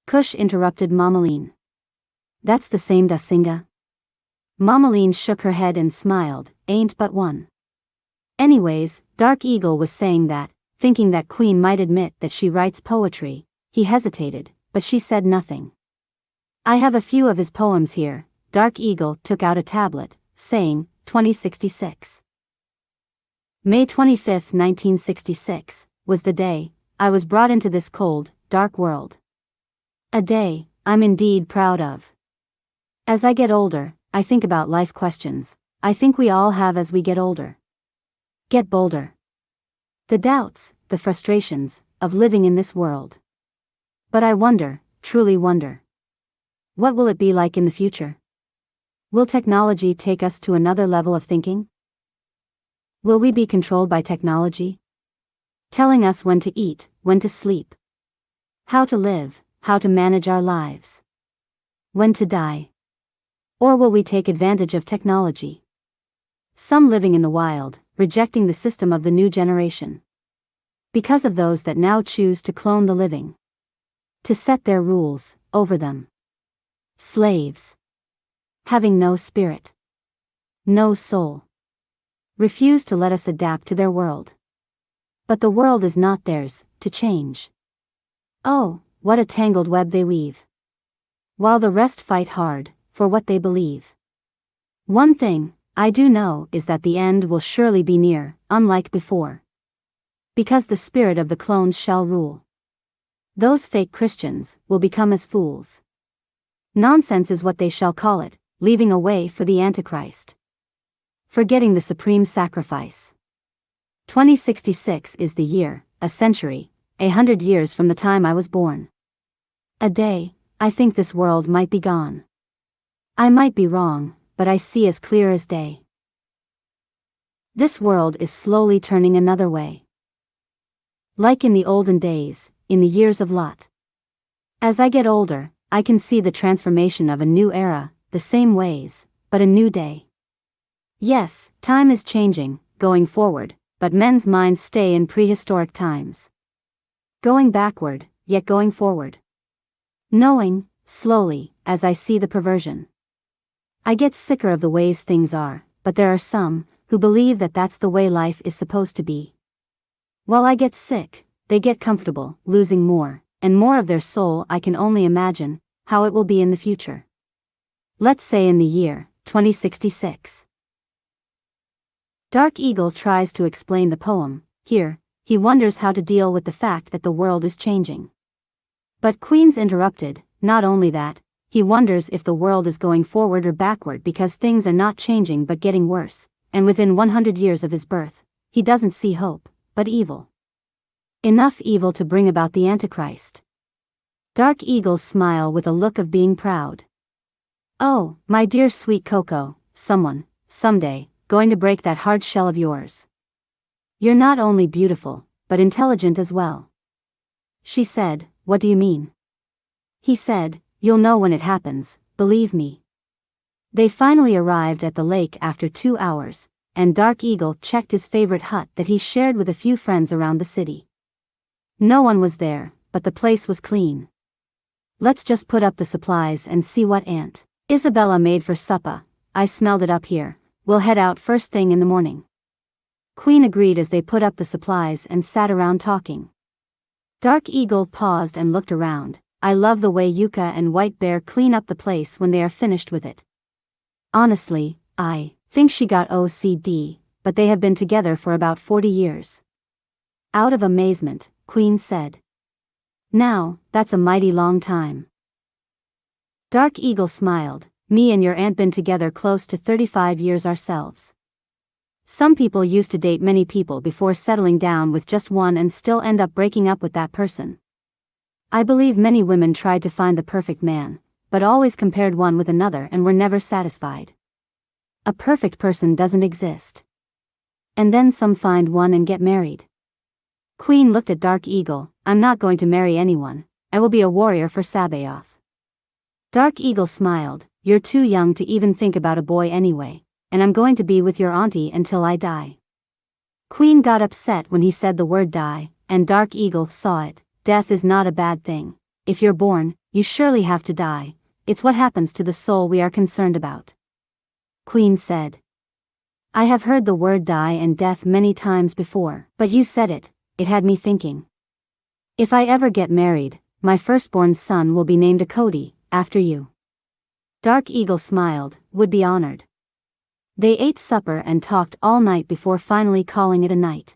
Kush interrupted Mamaline. That's the same Dasinga? Mamaline shook her head and smiled, ain't but one. Anyways, Dark Eagle was saying that, thinking that Queen might admit that she writes poetry. He hesitated, but she said nothing. I have a few of his poems here. Dark Eagle took out a tablet, saying, 2066. May 25, 1966, was the day I was brought into this cold, dark world. A day I'm indeed proud of. As I get older, I think about life questions I think we all have as we get older. Get bolder. The doubts, the frustrations, of living in this world. But I wonder, truly wonder. What will it be like in the future? Will technology take us to another level of thinking? Will we be controlled by technology? Telling us when to eat, when to sleep. How to live, how to manage our lives. When to die. Or will we take advantage of technology? Some living in the wild, rejecting the system of the new generation. Because of those that now choose to clone the living. To set their rules over them. Slaves. Having no spirit. No soul. Refuse to let us adapt to their world. But the world is not theirs to change. Oh, what a tangled web they weave. While the rest fight hard for what they believe. One thing I do know is that the end will surely be near, unlike before. Because the spirit of the clones shall rule. Those fake Christians will become as fools. Nonsense is what they shall call it, leaving a way for the Antichrist. Forgetting the supreme sacrifice. 2066 is the year, a century, 100 years from the time I was born. A day, I think this world might be gone. I might be wrong, but I see as clear as day. This world is slowly turning another way. Like in the olden days, in the years of Lot. As I get older, I can see the transformation of a new era, the same ways, but a new day. Yes, time is changing, going forward, but men's minds stay in prehistoric times. Going backward, yet going forward. Knowing, slowly, as I see the perversion. I get sicker of the ways things are, but there are some who believe that that's the way life is supposed to be. While I get sick, they get comfortable, losing more and more of their soul. I can only imagine how it will be in the future. Let's say in the year 2066. Dark Eagle tries to explain the poem. Here, he wonders how to deal with the fact that the world is changing. But Queen's interrupted. Not only that, he wonders if the world is going forward or backward because things are not changing but getting worse, and within 100 years of his birth, he doesn't see hope, but evil. Enough evil to bring about the Antichrist. Dark Eagles smile with a look of being proud. Oh, my dear sweet Coco, someone, someday, going to break that hard shell of yours. You're not only beautiful, but intelligent as well. She said, what do you mean? He said, you'll know when it happens, believe me. They finally arrived at the lake after 2 hours, and Dark Eagle checked his favorite hut that he shared with a few friends around the city. No one was there, but the place was clean. Let's just put up the supplies and see what Aunt Isabella made for supper. I smelled it up here. We'll head out first thing in the morning. Queen agreed as they put up the supplies and sat around talking. Dark Eagle paused and looked around. I love the way Yuka and White Bear clean up the place when they are finished with it. Honestly, I think she got OCD, but they have been together for about 40 years. Out of amazement, Queen said. Now, that's a mighty long time. Dark Eagle smiled. Me and your aunt been together close to 35 years ourselves. Some people used to date many people before settling down with just one and still end up breaking up with that person. I believe many women tried to find the perfect man, but always compared one with another and were never satisfied. A perfect person doesn't exist. And then some find one and get married. Queen looked at Dark Eagle. I'm not going to marry anyone. I will be a warrior for Sabaoth. Dark Eagle smiled. You're too young to even think about a boy anyway, and I'm going to be with your auntie until I die. Queen got upset when he said the word die, and Dark Eagle saw it. Death is not a bad thing. If you're born, you surely have to die. It's what happens to the soul we are concerned about. Queen said. I have heard the word die and death many times before, but you said it, it had me thinking. If I ever get married, my firstborn son will be named Akoti, after you. Dark Eagle smiled, would be honored. They ate supper and talked all night before finally calling it a night.